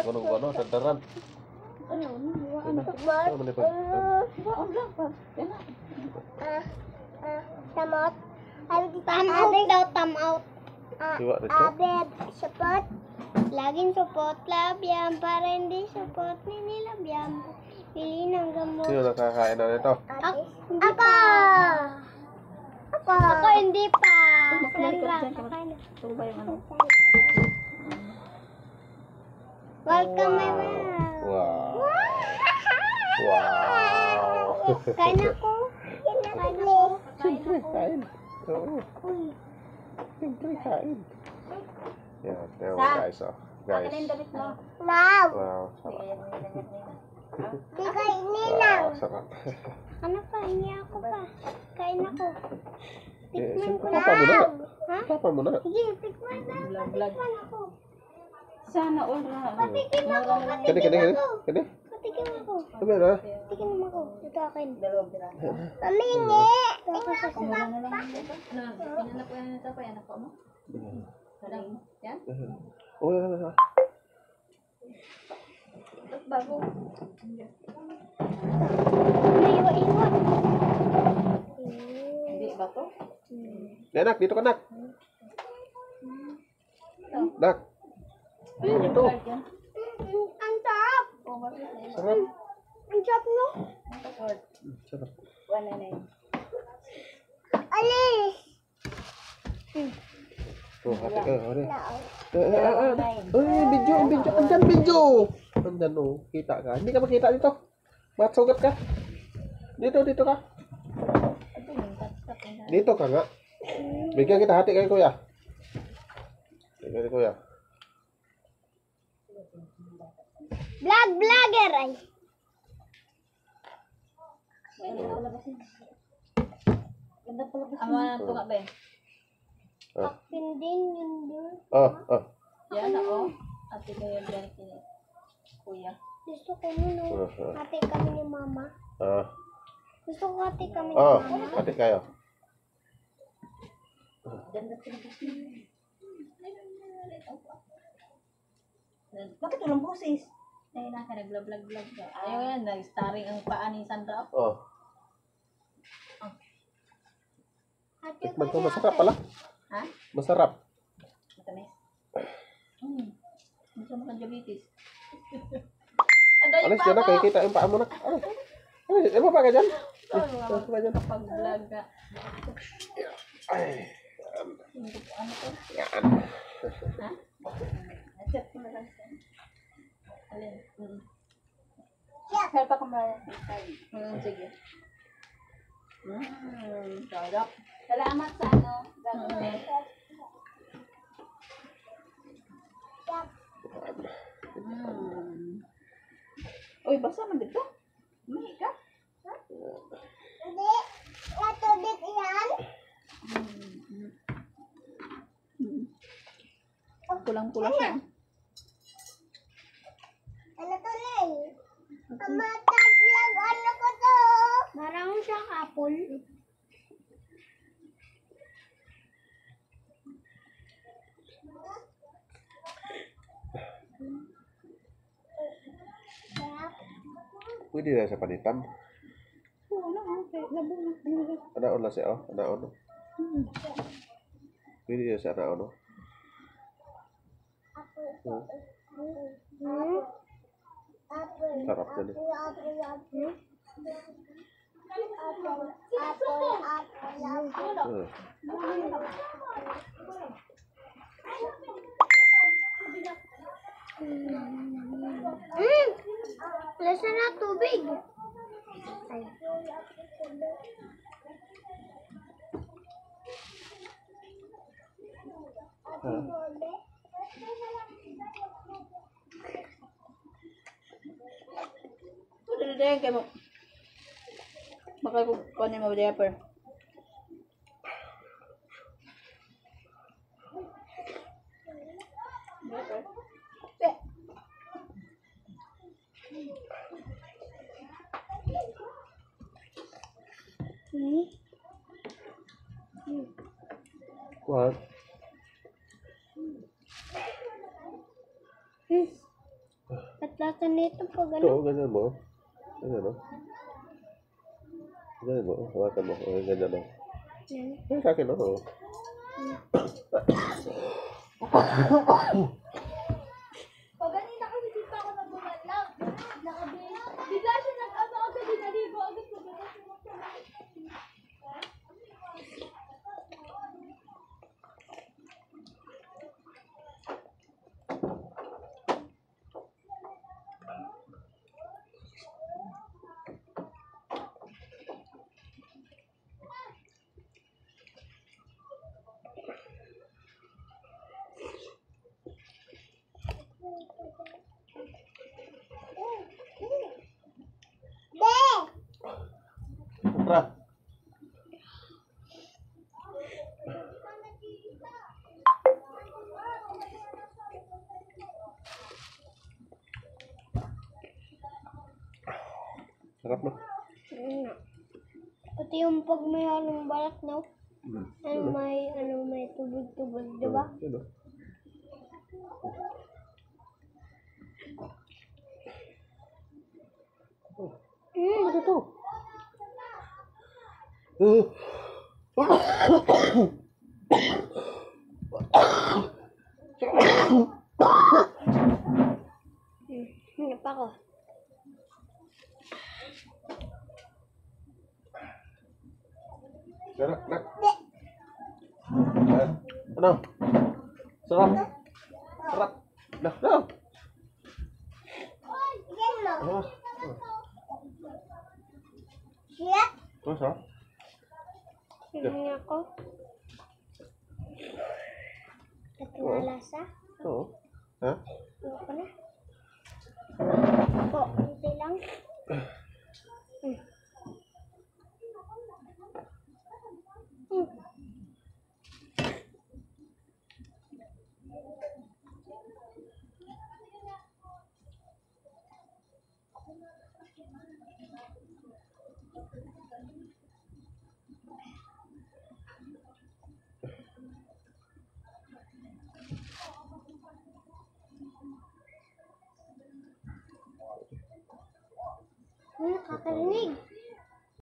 Kono-kono sadaran. Tamot. Tamot daw, tamot. Abeb, support. Laging support labiam para hindi support nilabiam. Pili ng gamot. Sino nakakain na nito? Ako! Ako hindi pa. Welcome, my mom. Wow. Wow. Kain ako. Siyempre, kain. Oo. Siyempre, kain. Yan, yan guys. Oh. Guys. Wow. Wow, sarap. Di kainin lang. Wow, sarap. Ano pa? Hindi ako pa. Kain ako. Tikman ko Tapa mo na. lang. Ha? Tapa mo na. Sige, tikman na. Tikman ako. Sana all na. Patikim ako. Kani. Patikim ako. Sabi na. Patikim ako. Ito akin. Dalawang pira. Pamingi. Kumura na lang. Pinanap ko yan ito pa. Yan ako mo. Yan? Oh, yan. Bago. Iwa-iwa. Hindi ba to? Nak, dito ka, Nak. Nak. Dito. Ang sarap. Sarap. Ang sarap no? Sarap. Alis. Oh, hati ka, hati. Video. Andyan, video. Andyan, oh. Kita ka. Hindi ka makita dito. Matsugat ka. Dito ka. Dito ka nga. Bigyan kita hati kay kuya. Vlogger ay. Ama ito nga ba eh? Akin din yun doon. Yan ako. Ate ko yung dyan kini kuya. Gusto ko nun oh. Hati kami ni mama. Gusto ko hati kami ni Oh, mama. hati kayo. Bakit walang boses? Ay, naka nag-vlog ka. Ayaw yan, nag-starring ang paa ni Sandra. Oh, Hati tikman ko ko. Masarap pala. Ha? Masarap. Matamis. Masama ka diabetes. Alis dyan na, kaya kita yung paa mo na. Alis, ano pa ka dyan? Kapag-vlog ka. Ay, Ano to? yan. Ha? Chat ko na lang siya. Alin? Help ako sige. Sarap. Salamat sa ano. Uy, basa man dito. May ka? Hindi. Natubig yan. Kulang-kulang siya. Ano to lang? Mataglag ano ko to? Parang siyang apple. Pwede na sa panitan. Anaon na siya, oh. Anaon. Pwede na siya, anaon. Sarap na rin. Lasa na tubig. Ay. Udah kayak mau. Bakal ko kunin mo diaper. What? At nito pag Ito, ganyan mo. Ganyan, no? Ganyan mo. Hawakan mo. O, ganyan, no? Yan sa akin, no? Pag ganina kasi dito ako nagbumalang. Bigla siya nag-ano agad, dinaligo agad. Tara. Sarap mo. Pati yung pag may halong balat, no? May tubig-tubig, di ba? Yan, no? Ano ito? Hindi pa ako. Sarap, nak. Ano? Sarap. Sarap. Dah, dah. Yan mo. Ah, Siya? sarap. Hindi ako. At nalasa. Oo. Ha? Ayoko na. Po, hindi lang. Nakakarinig.